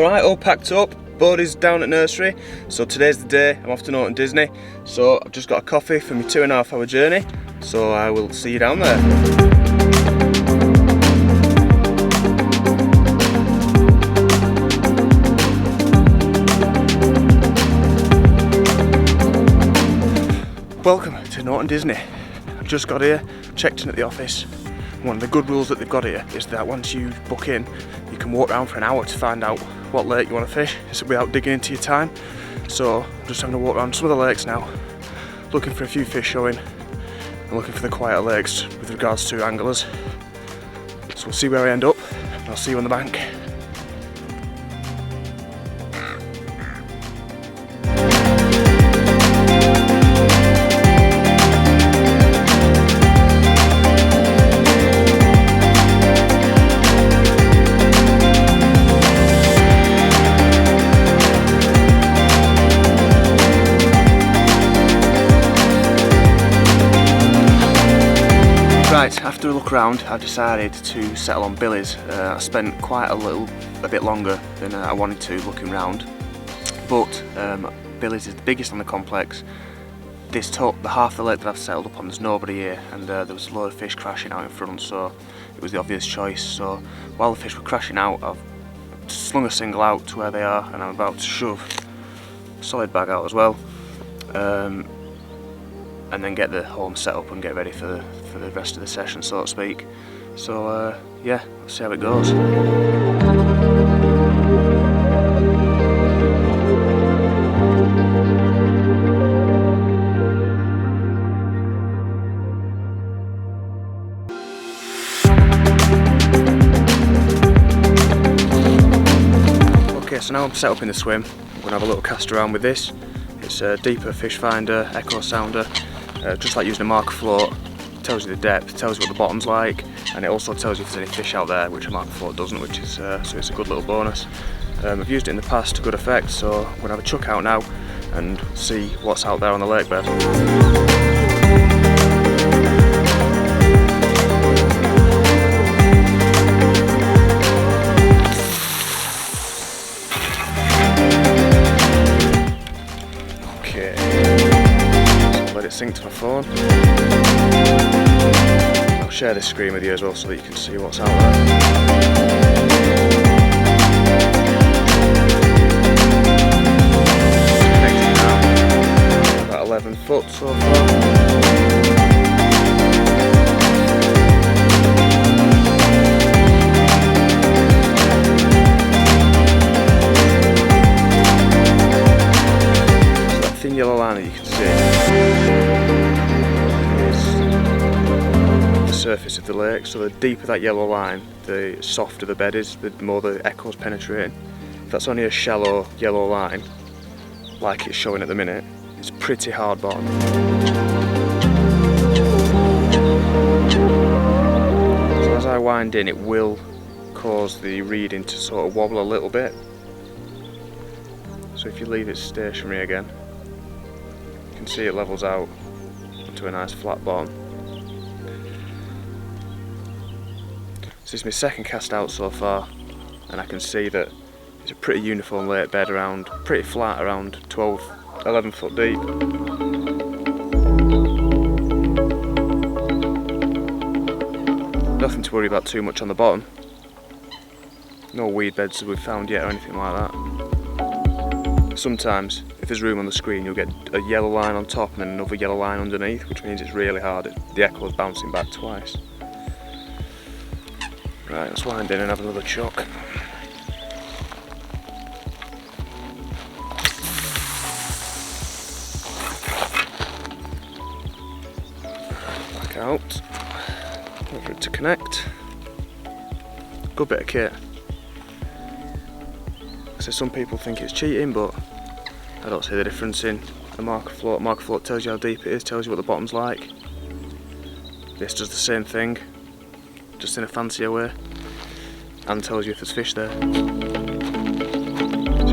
Alright, all packed up. Bodie's down at nursery, so today's the day. I'm off to Norton Disney. So I've just got a coffee for my 2.5 hour journey. So I will see you down there. Welcome to Norton Disney. I've just got here, checked in at the office. One of the good rules that they've got here is that once you book in, you can walk around for an hour to find out what lake you want to fish, so without digging into your time. So I'm just having to walk around some of the lakes now, looking for a few fish showing, and looking for the quieter lakes with regards to anglers. So we'll see where I end up, and I'll see you on the bank. Right, after a look around, I've decided to settle on billies. I spent quite a bit longer than I wanted to looking round, but billies is the biggest on the complex. The half of the lake that I've settled up on, there's nobody here, and there was a load of fish crashing out in front, so it was the obvious choice. So while the fish were crashing out, I've slung a single out to where they are, and I'm about to shove a solid bag out as well. And then get the home set up and get ready for the rest of the session, so to speak. So yeah, let's see how it goes. Okay, so now I'm set up in the swim. I'm going to have a little cast around with this. It's a deeper fish finder, echo sounder. Just like using a marker float, tells you the depth, tells you what the bottom's like, and it also tells you if there's any fish out there, which a marker float doesn't, which is so it's a good little bonus. I've used it in the past to good effect, so I'm going to have a chuck out now and see what's out there on the lake bed. Let it sync to my phone. I'll share this screen with you as well so that you can see what's out there. Connected now, about 11 foot so far. Yellow line that you can see is the surface of the lake. So the deeper that yellow line, the softer the bed is, the more the echoes penetrating. If that's only a shallow yellow line, like it's showing at the minute, it's pretty hard bottom. So as I wind in, it will cause the reading to sort of wobble a little bit. So if you leave it stationary again, you can see it levels out to a nice flat bottom. So this is my second cast out so far, and I can see that it's a pretty uniform lake bed, around pretty flat, around 11 foot deep. Nothing to worry about too much on the bottom. No weed beds that we've found yet or anything like that. Sometimes, if there's room on the screen, you'll get a yellow line on top and then another yellow line underneath, which means it's really hard. The echo's bouncing back twice. Right, let's wind in and have another chuck. Back out. Wait for it to connect. Good bit of kit. So some people think it's cheating, but I don't see the difference in a marker float. Marker float tells you how deep it is, tells you what the bottom's like. This does the same thing, just in a fancier way, and tells you if there's fish there. So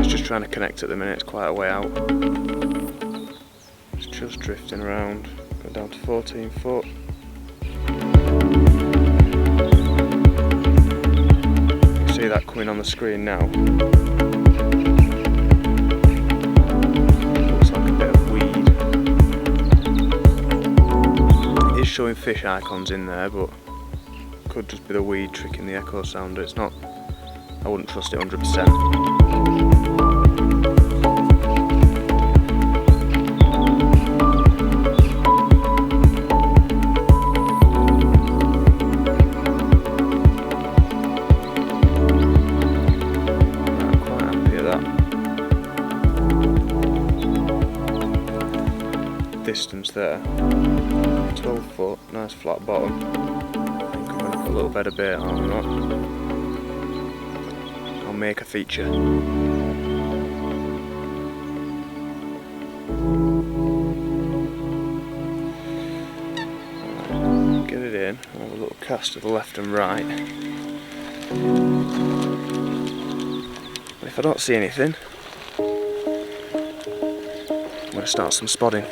it's just trying to connect at the minute, it's quite a way out. It's just drifting around, going down to 14 foot. You can see that coming on the screen now. showing fish icons in there, but could just be the weed tricking the echo sounder. It's not, I wouldn't trust it 100%. Distance there, 12 foot, nice flat bottom. I think I'm going to put a little bit of bait on or not. I'll make a feature. Right, get it in, I'll have a little cast to the left and right. But if I don't see anything, I'm going to start some spodding.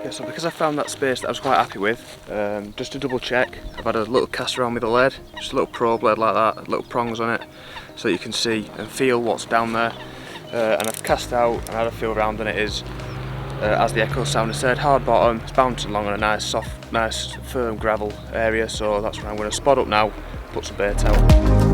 So because I found that space that I was quite happy with, just to double check, I've had a little cast around with a lead, just a little probe lead like that, little prongs on it, so you can see and feel what's down there. And I've cast out and had a feel around, and it is, as the echo sounder said, hard bottom. It's bouncing along on a nice soft, nice firm gravel area, so that's where I'm going to spot up now, put some bait out.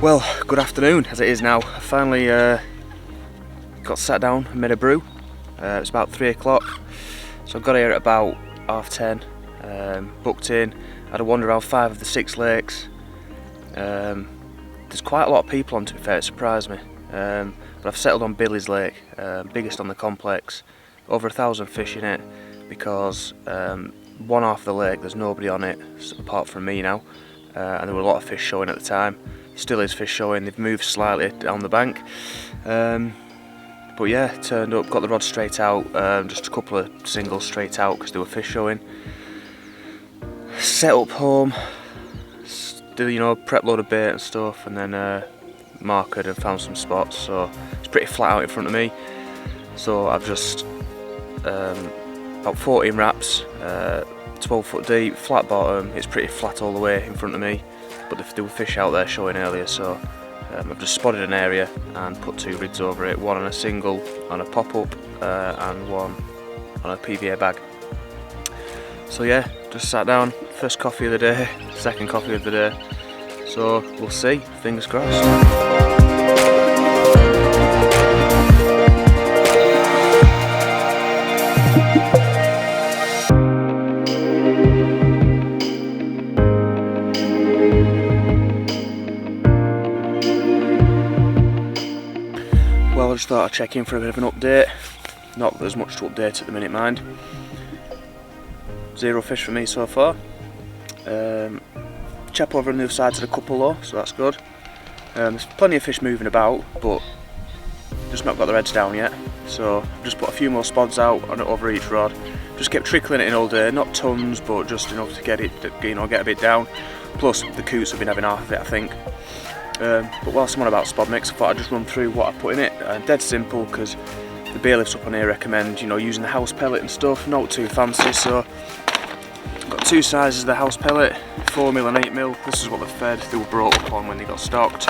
Well, good afternoon as it is now. I finally got sat down and made a brew. It's about 3 o'clock, so I got here at about 10:30, booked in, had a wander around 5 of the 6 lakes. There's quite a lot of people on, to be fair, it surprised me. But I've settled on Billy's Lake, biggest on the complex, over 1,000 fish in it, because one half of the lake there's nobody on it apart from me now, and there were a lot of fish showing at the time. Still is fish showing, they've moved slightly down the bank. But yeah, turned up, got the rod straight out, just a couple of singles straight out because there were fish showing. Set up home, do, you know, prep load of bait and stuff, and then markered and found some spots. So it's pretty flat out in front of me. So I've just about 14 wraps, 12 foot deep, flat bottom. It's pretty flat all the way in front of me, but there were fish out there showing earlier, so I've just spotted an area and put 2 rids over it, one on a single on a pop-up and one on a PVA bag. So yeah, just sat down, first coffee of the day, second coffee of the day, so we'll see, fingers crossed. Well, I just thought I'd check in for a bit of an update. Not that there's much to update at the minute, mind. 0 fish for me so far. Chap over on the other side's had a couple though, so that's good. There's plenty of fish moving about, but just not got their heads down yet. So I've just put a few more spods out on it over each rod. Just kept trickling it in all day, not tons, but just enough to get it, you know, get a bit down. Plus the coots have been having half of it, I think. But whilst I'm on about spod mix, I thought I'd just run through what I put in it. Dead simple, because the bailiffs up on here recommend, you know, using the house pellet and stuff, not too fancy. So I've got two sizes of the house pellet, 4mm and 8mm. This is what they're fed. They were brought up on when they got stocked.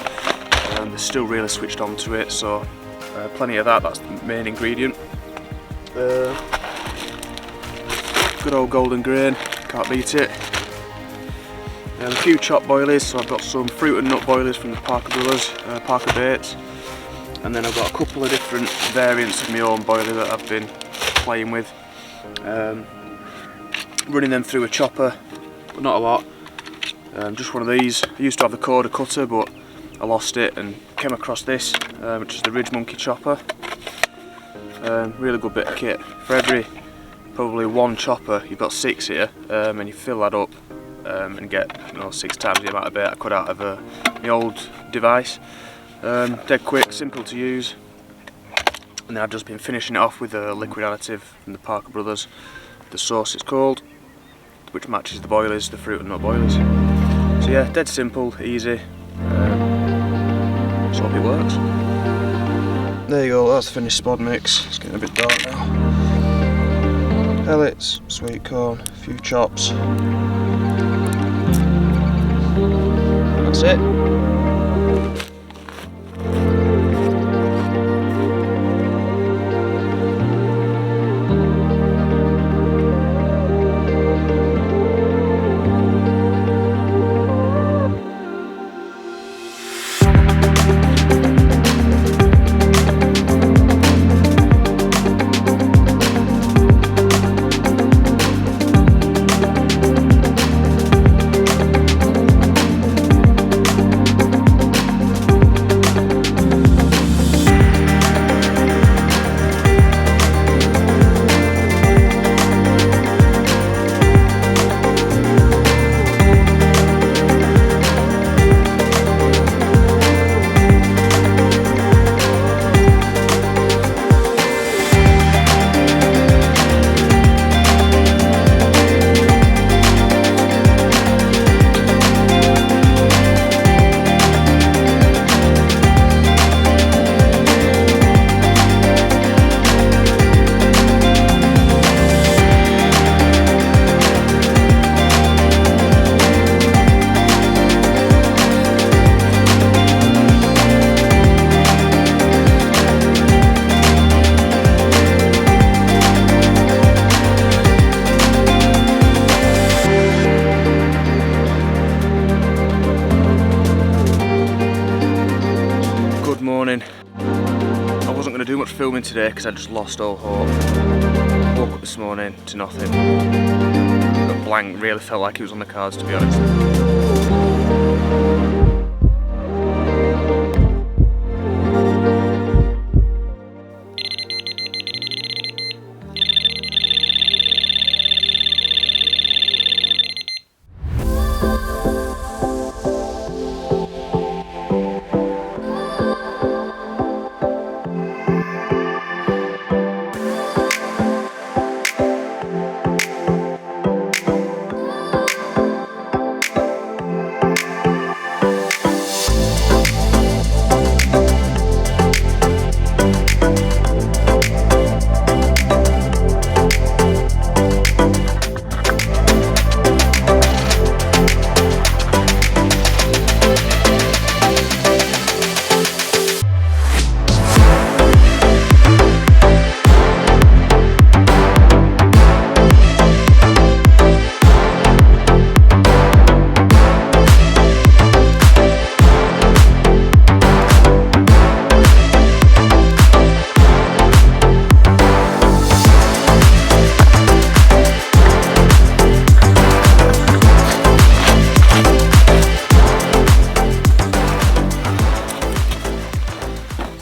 They're still really switched on to it, so plenty of that. That's the main ingredient. Good old golden grain, can't beat it. A few chopped boilies, so I've got some fruit and nut boilies from the Parker Brothers, Parker Baits, and then I've got a couple of different variants of my own boilie that I've been playing with. Running them through a chopper, but not a lot. Just one of these. I used to have the Corda cutter, but I lost it and came across this, which is the Ridge Monkey chopper. Really good bit of kit. For every probably one chopper, you've got 6 here, and you fill that up and get, you know, 6 times the amount of bait I could out of my old device. Dead quick, simple to use, and then I've just been finishing it off with a liquid additive from the Parker Brothers. The Sauce it's called, which matches the boilies, the fruit and nut boilies. So yeah, dead simple, easy. Just hope it works. There you go, that's the finished spod mix. It's getting a bit dark now. Pellets, sweet corn, a few chops. That's it. Morning. I wasn't going to do much filming today because I just lost all hope. Woke up this morning to nothing. Got blank, really felt like it was on the cards, to be honest.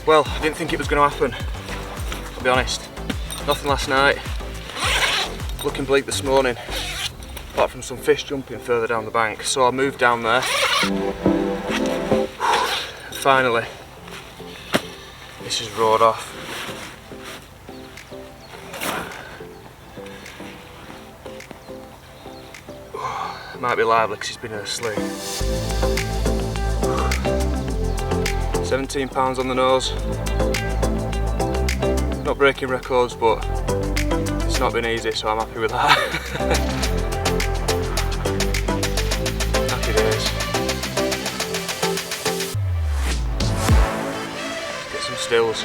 Well, I didn't think it was going to happen, I'll be honest. Nothing last night, looking bleak this morning, apart from some fish jumping further down the bank. So I moved down there. Finally, this is roared off. might be lively because he's been asleep. 17 pounds on the nose. Not breaking records, but it's not been easy, so I'm happy with that. Happy days. Get some stills.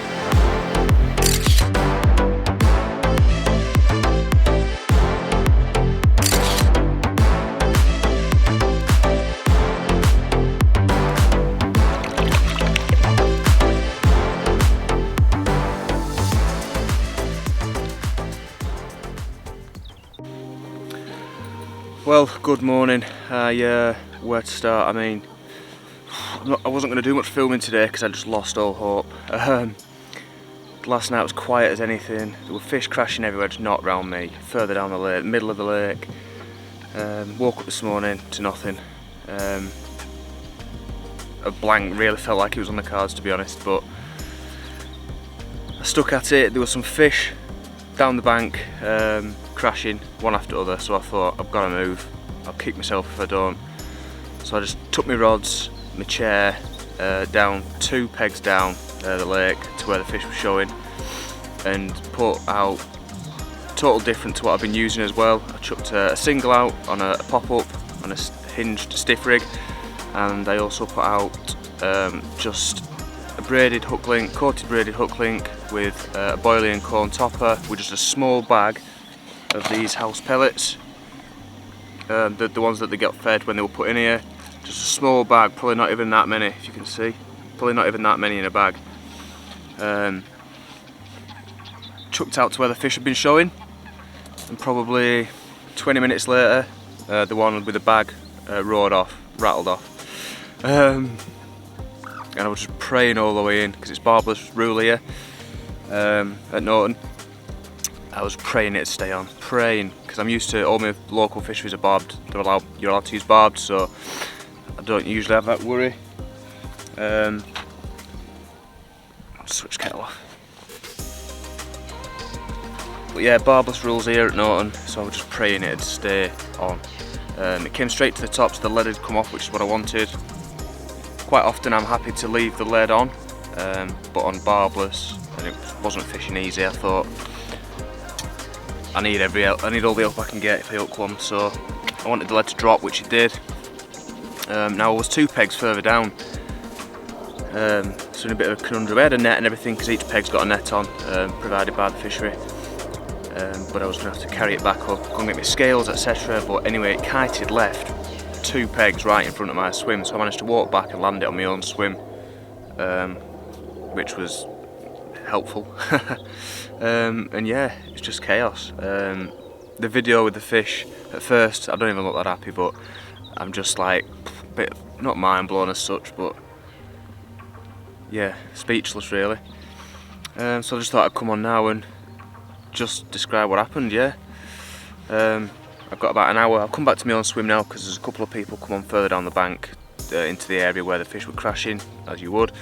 Well, good morning. Where to start? I mean, I wasn't going to do much filming today because I just lost all hope. Last night was quiet as anything. There were fish crashing everywhere, just not round me. Further down the lake, middle of the lake. Woke up this morning to nothing. A blank. Really felt like it was on the cards, to be honest. But I stuck at it. There were some fish down the bank, crashing one after the other, so I thought I've got to move. I'll kick myself if I don't. So I just took my rods, my chair, down 2 pegs down the lake to where the fish were showing, and put out total different to what I've been using as well. I chucked a single out on a pop-up on a hinged stiff rig, and I also put out just a braided hook link, coated braided hook link with a boilie and corn topper with just a small bag of these house pellets, the ones that they got fed when they were put in here. Just a small bag, probably not even that many, if you can see, probably not even that many in a bag. Chucked out to where the fish had been showing, and probably 20 minutes later the one with the bag rattled off. And I was just praying all the way in, because it's barbless rule here at Norton. I was praying it to stay on, because I'm used to all my local fisheries are barbed. You're allowed to use barbed, so I don't usually have that worry. I'll switch kettle off. But yeah, barbless rules here at Norton, so I was just praying it to stay on. It came straight to the top, so the lead had come off, which is what I wanted. Quite often I'm happy to leave the lead on, but on barbless, and it wasn't fishing easy, I thought I need all the help I can get if I hook one, so I wanted the lead to drop, which it did. Now I was 2 pegs further down, so in a bit of a conundrum. I had a net and everything, because each peg's got a net on, provided by the fishery, but I was going to have to carry it back up, go and get my scales, etc. But anyway, it kited left 2 pegs right in front of my swim, so I managed to walk back and land it on my own swim, which was helpful. And yeah, it's just chaos. The video with the fish, at first I don't even look that happy, but I'm just like a bit, not mind blown as such, but yeah, speechless really. So I just thought I'd come on now and just describe what happened. Yeah, I've got about an hour. I'll come back to my own swim now, because there's a couple of people come on further down the bank into the area where the fish were crashing, as you would.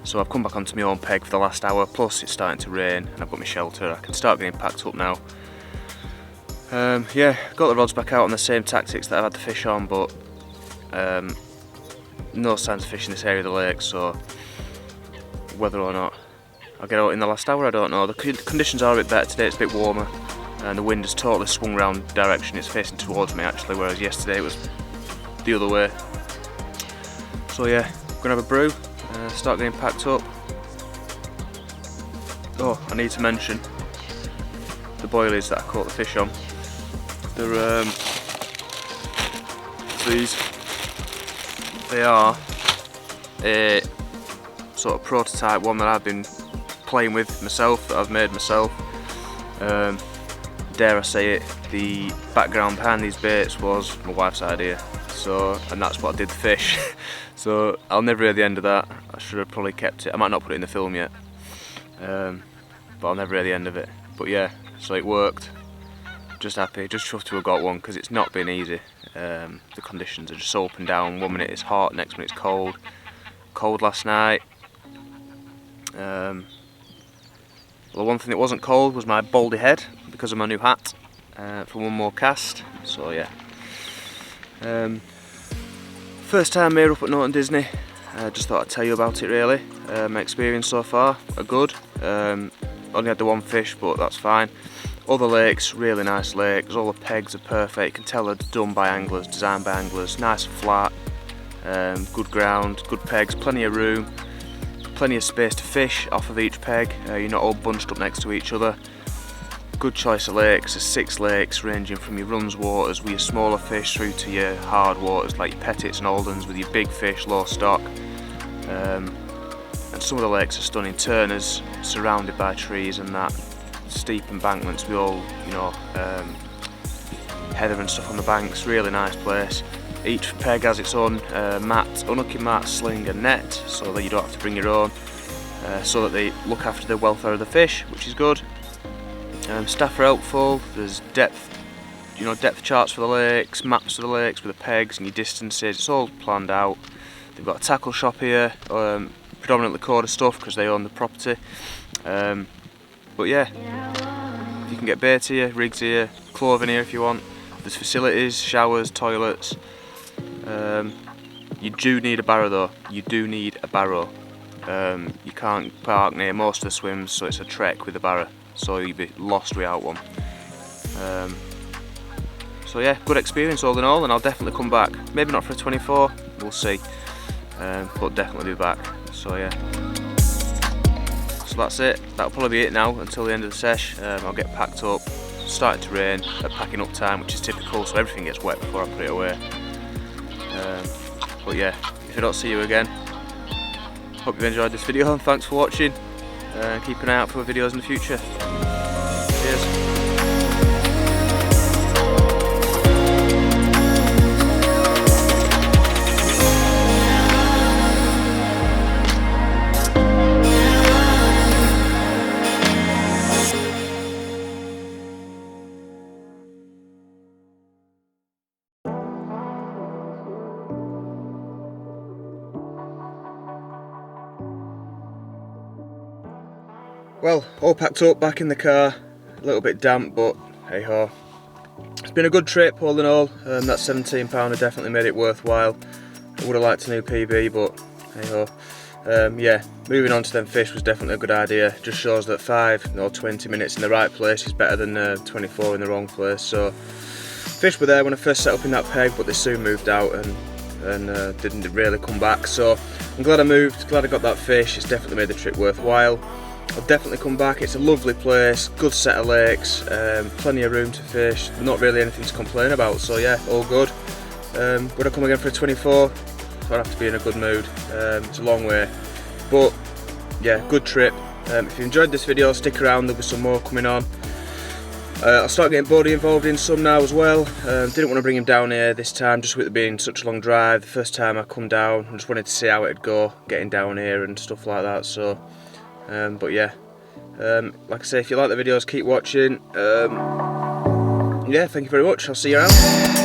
So I've come back onto my own peg for the last hour, plus it's starting to rain and I've got my shelter. I can start getting packed up now. Yeah, got the rods back out on the same tactics that I've had the fish on, but no signs of fish in this area of the lake, so whether or not I'll get out in the last hour, I don't know. The conditions are a bit better today, it's a bit warmer, and the wind has totally swung round direction. It's facing towards me actually, whereas yesterday it was the other way. So yeah, I'm gonna have a brew, start getting packed up. Oh, I need to mention the boilies that I caught the fish on. They're these. They are a sort of prototype one that I've been playing with myself, that I've made myself. Dare I say it, the background behind these baits was my wife's idea. So, and that's what I did the fish. So I'll never hear the end of that. I should have probably kept it. I might not put it in the film yet, but I'll never hear the end of it. But yeah, so it worked. Just happy, just chuffed to have got one, because it's not been easy. The conditions are just so up and down. One minute it's hot, next minute it's cold. Cold last night. Well, the one thing that wasn't cold was my baldy head, because of my new hat, for one more cast. So yeah, First time here up at Norton Disney. Just thought I'd tell you about it really. My experience so far are good. Only had the one fish, but that's fine. All the lakes, really nice lakes. All the pegs are perfect. You can tell they're done by anglers, designed by anglers. Nice and flat, good ground, good pegs, plenty of room, plenty of space to fish off of each peg. You're not all bunched up next to each other. Good choice of lakes. There's 6 lakes ranging from your runs waters with your smaller fish through to your hard waters like your Pettits and Aldens with your big fish, low stock. And some of the lakes are stunning. Turners, surrounded by trees and that. Steep embankments with all, heather and stuff on the banks. Really nice place. Each peg has its own mat, unlucky mat, sling and net, so that you don't have to bring your own. So that they look after the welfare of the fish, which is good. Staff are helpful. There's depth charts for the lakes, maps for the lakes with the pegs and your distances. It's all planned out. They've got a tackle shop here, predominantly Coda stuff because they own the property. But yeah, you can get bait here, rigs here, clothing here if you want. There's facilities, showers, toilets. You do need a barrow though. You do need a barrow. You can't park near most of the swims, so it's a trek with a barrow. So you'd be lost without one. So yeah, good experience all in all, and I'll definitely come back. Maybe not for a 24, we'll see. But definitely be back. So yeah. So that's it. That'll probably be it now until the end of the sesh. I'll get packed up. It's starting to rain at packing up time, which is typical, so everything gets wet before I put it away. But yeah, if I don't see you again, hope you've enjoyed this video and thanks for watching. Keep an eye out for videos in the future. Cheers. Well, all packed up, back in the car, a little bit damp, but hey ho. It's been a good trip all in all. That £17 definitely made it worthwhile. I would have liked a new PB, but hey ho. Yeah, moving on to them fish was definitely a good idea. Just shows that 5 or 20 minutes in the right place is better than 24 in the wrong place. So, fish were there when I first set up in that peg, but they soon moved out and didn't really come back. So I'm glad I moved, glad I got that fish. It's definitely made the trip worthwhile. I'll definitely come back. It's a lovely place, good set of lakes, plenty of room to fish, not really anything to complain about, so yeah, all good. Would I come again for a 24? I'd have to be in a good mood. It's a long way, but yeah, good trip. If you enjoyed this video, stick around, there'll be some more coming on. I'll start getting Bodie involved in some now as well. Didn't want to bring him down here this time, just with it being such a long drive. The first time I come down, I just wanted to see how it'd go, getting down here and stuff like that, so. But yeah, like I say, if you like the videos, keep watching. Yeah, thank you very much. I'll see you around.